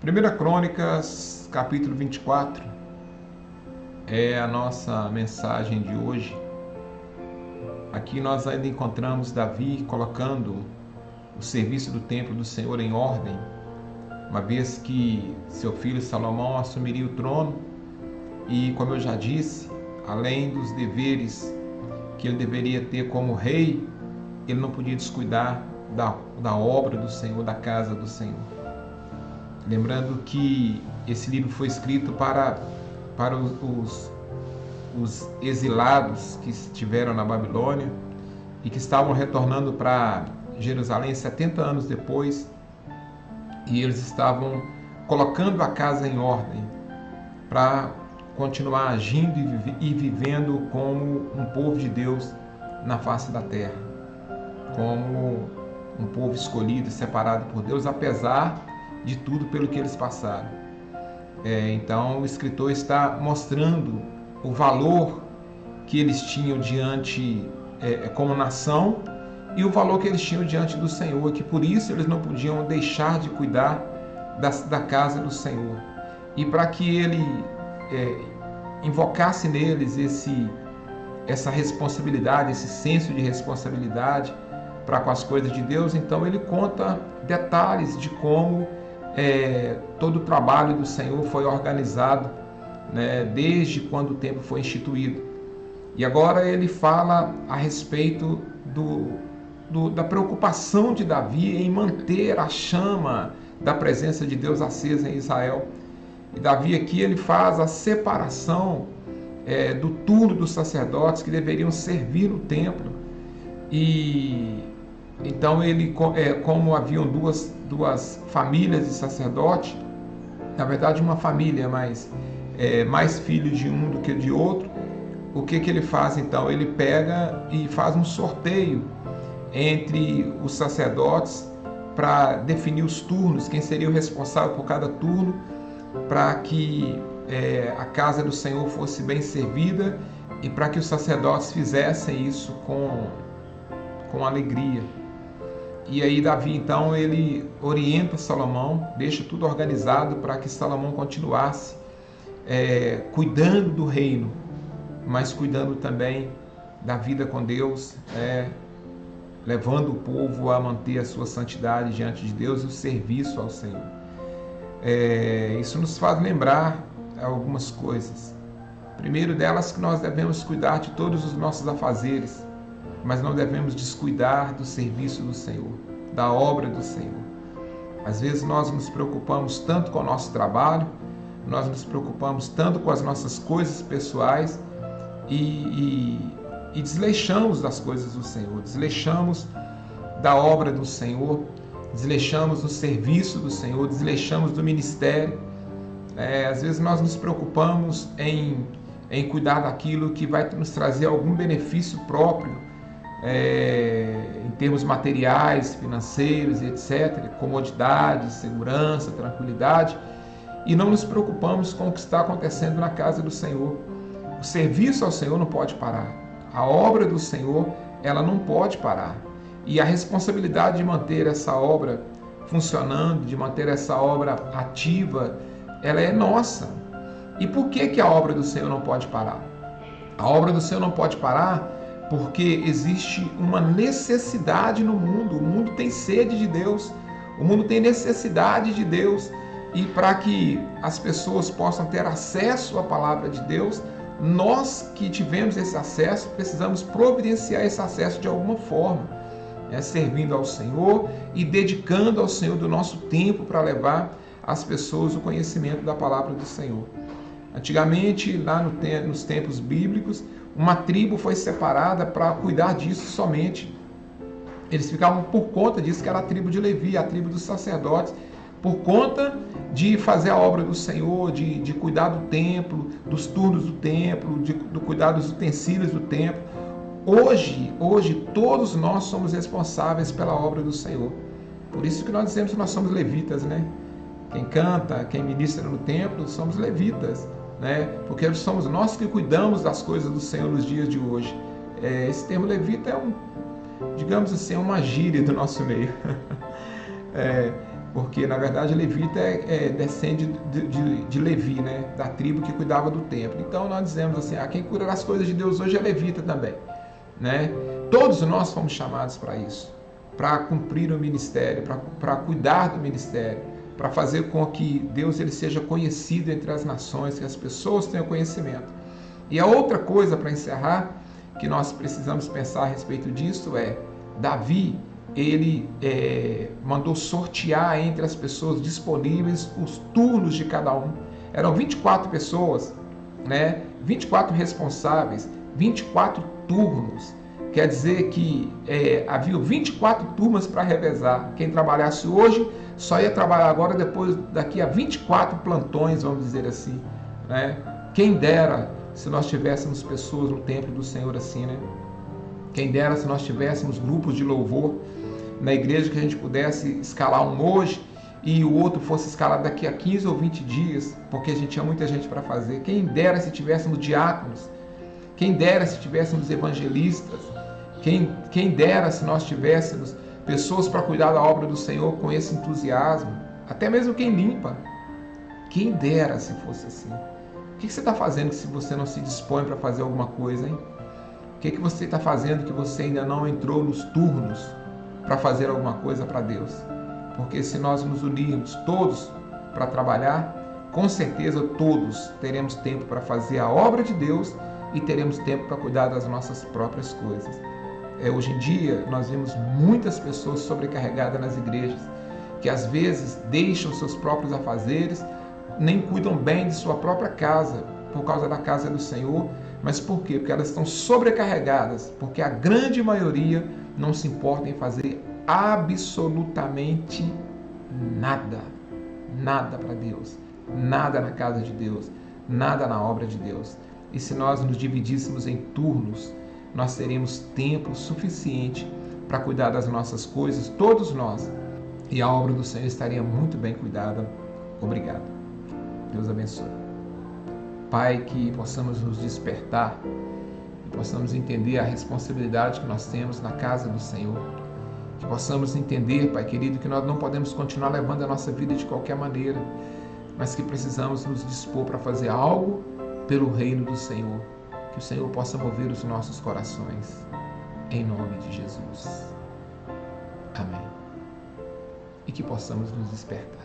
Primeira Crônicas, capítulo 24, é a nossa mensagem de hoje. Aqui nós ainda encontramos Davi colocando o serviço do templo do Senhor em ordem, uma vez que seu filho Salomão assumiria o trono e, como eu já disse, além dos deveres que ele deveria ter como rei, ele não podia descuidar da obra do Senhor, da casa do Senhor. Lembrando que esse livro foi escrito para os exilados que estiveram na Babilônia e que estavam retornando para Jerusalém 70 anos depois, e eles estavam colocando a casa em ordem para continuar agindo e vivendo como um povo de Deus na face da terra, como um povo escolhido e separado por Deus, apesar de tudo pelo que eles passaram. Então o escritor está mostrando o valor que eles tinham diante como nação e o valor que eles tinham diante do Senhor, que por isso eles não podiam deixar de cuidar da casa do Senhor. E para que ele invocasse neles essa responsabilidade, esse senso de responsabilidade para com as coisas de Deus, então ele conta detalhes de como todo o trabalho do Senhor foi organizado, né, desde quando o templo foi instituído. E agora ele fala a respeito da preocupação de Davi em manter a chama da presença de Deus acesa em Israel. E Davi aqui ele faz a separação do turno dos sacerdotes que deveriam servir no templo. E então ele, como haviam duas famílias de sacerdote, na verdade uma família, mas mais filhos de um do que de outro, o que ele faz então? Ele pega e faz um sorteio entre os sacerdotes para definir os turnos, quem seria o responsável por cada turno, para que a casa do Senhor fosse bem servida e para que os sacerdotes fizessem isso com alegria. E aí Davi, então, ele orienta Salomão, deixa tudo organizado para que Salomão continuasse cuidando do reino, mas cuidando também da vida com Deus, levando o povo a manter a sua santidade diante de Deus e o serviço ao Senhor. Isso nos faz lembrar algumas coisas. Primeiro delas, que nós devemos cuidar de todos os nossos afazeres, mas não devemos descuidar do serviço do Senhor, da obra do Senhor. Às vezes nós nos preocupamos tanto com o nosso trabalho, nós nos preocupamos tanto com as nossas coisas pessoais e desleixamos das coisas do Senhor, desleixamos da obra do Senhor, desleixamos do serviço do Senhor, desleixamos do ministério. Às vezes nós nos preocupamos em cuidar daquilo que vai nos trazer algum benefício próprio, em termos materiais, financeiros, etc., comodidade, segurança, tranquilidade, e não nos preocupamos com o que está acontecendo na casa do Senhor. O serviço ao Senhor não pode parar, a obra do Senhor, ela não pode parar, e a responsabilidade de manter essa obra funcionando, de manter essa obra ativa, ela é nossa. E por que a obra do Senhor não pode parar? A obra do Senhor não pode parar porque existe uma necessidade no mundo. O mundo tem sede de Deus, o mundo tem necessidade de Deus, e para que as pessoas possam ter acesso à palavra de Deus, nós que tivemos esse acesso, precisamos providenciar esse acesso de alguma forma, servindo ao Senhor e dedicando ao Senhor do nosso tempo para levar às pessoas o conhecimento da palavra do Senhor. Antigamente, lá nos tempos bíblicos, uma tribo foi separada para cuidar disso somente. Eles ficavam por conta disso, que era a tribo de Levi, a tribo dos sacerdotes, por conta de fazer a obra do Senhor, de cuidar do templo, dos turnos do templo, de cuidar dos utensílios do templo. Hoje, todos nós somos responsáveis pela obra do Senhor. Por isso que nós dizemos que nós somos levitas, né? Quem canta, quem ministra no templo, somos levitas, né? Porque somos nós que cuidamos das coisas do Senhor nos dias de hoje. Esse termo levita digamos assim, uma gíria do nosso meio. porque na verdade levita descende de Levi, né? Da tribo que cuidava do templo. Então nós dizemos assim, quem cuida das coisas de Deus hoje é levita também, né? Todos nós fomos chamados para isso, para cumprir o ministério, para cuidar do ministério, para fazer com que Deus ele seja conhecido entre as nações, que as pessoas tenham conhecimento. E a outra coisa, para encerrar, que nós precisamos pensar a respeito disso é, Davi, ele mandou sortear entre as pessoas disponíveis os turnos de cada um. Eram 24 pessoas, né? 24 responsáveis, 24 turnos. Quer dizer que havia 24 turmas para revezar. Quem trabalhasse hoje só ia trabalhar agora daqui a 24 plantões, vamos dizer assim, né? Quem dera se nós tivéssemos pessoas no templo do Senhor assim, né? Quem dera se nós tivéssemos grupos de louvor na igreja que a gente pudesse escalar um hoje e o outro fosse escalado daqui a 15 ou 20 dias, porque a gente tinha muita gente para fazer. Quem dera se tivéssemos diáconos, quem dera se tivéssemos evangelistas, quem dera se nós tivéssemos pessoas para cuidar da obra do Senhor com esse entusiasmo, até mesmo quem limpa. Quem dera se fosse assim. O que você está fazendo se você não se dispõe para fazer alguma coisa, hein? O que você está fazendo que você ainda não entrou nos turnos para fazer alguma coisa para Deus? Porque se nós nos unirmos todos para trabalhar, com certeza todos teremos tempo para fazer a obra de Deus e teremos tempo para cuidar das nossas próprias coisas. Hoje em dia nós vemos muitas pessoas sobrecarregadas nas igrejas, que às vezes deixam seus próprios afazeres, nem cuidam bem de sua própria casa, por causa da casa do Senhor. Mas por quê? Porque elas estão sobrecarregadas, porque a grande maioria não se importa em fazer absolutamente nada. Nada para Deus, nada na casa de Deus, nada na obra de Deus. E se nós nos dividíssemos em turnos, nós teríamos tempo suficiente para cuidar das nossas coisas, todos nós, e a obra do Senhor estaria muito bem cuidada. Obrigado. Deus abençoe. Pai, que possamos nos despertar e possamos entender a responsabilidade que nós temos na casa do Senhor. Que possamos entender, Pai querido, que nós não podemos continuar levando a nossa vida de qualquer maneira, mas que precisamos nos dispor para fazer algo pelo reino do Senhor. Que o Senhor possa mover os nossos corações. Em nome de Jesus. Amém. E que possamos nos despertar.